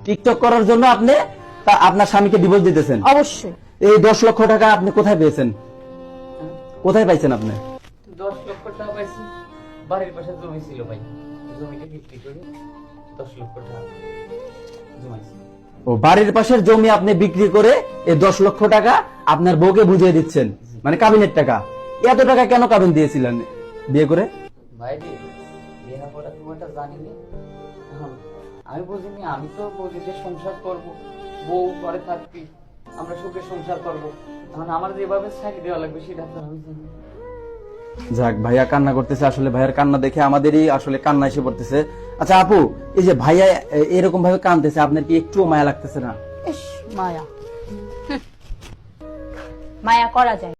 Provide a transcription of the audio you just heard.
TikTok করার জন্য আপনি আপনার স্বামীকে ডিভোর্স দিতেছেন? অবশ্যই। এই 10 লক্ষ টাকা আপনি কোথায় পেয়েছেন? কোথায় পাইছেন আপনি? 10 লক্ষ টাকা পাইছি, বাড়ির পাশে জমি ছিল ভাই, জমিটা বিক্রি করে 10 লক্ষ টাকা জমাইছি। ও, বাড়ির পাশের জমি আপনি বিক্রি করে এই 10 লক্ষ টাকা আপনার বউকে বুঝিয়ে দিচ্ছেন, মানে কাবিনের টাকা। এত টাকা কেন কাবিন দিয়েছিলেন বিয়ে করে? ভাই রে, বিয়ে করা তুমি এটা জানিনি, আমি বুঝিনি। আমি তো বুঝি যে সংসার করব, বউ ঘরে থাকবি, আমরা সুখে সংসার করব, তখন আমার যেভাবে সাইড দেওয়া লাগবে সেটা তো আমি জানি। যাক, ভাইয়া কান্না করতেছে, আসলে ভাইয়ার কান্না দেখে আমাদেরই আসলে কান্না এসে পড়তেছে। আচ্ছা আপু, এই যে ভাইয়া এরকম ভাবে কাঁদতেছে, আপনার কি একটুও মায়া লাগতেছে না? ইস, মায়া মায়া করা যায়।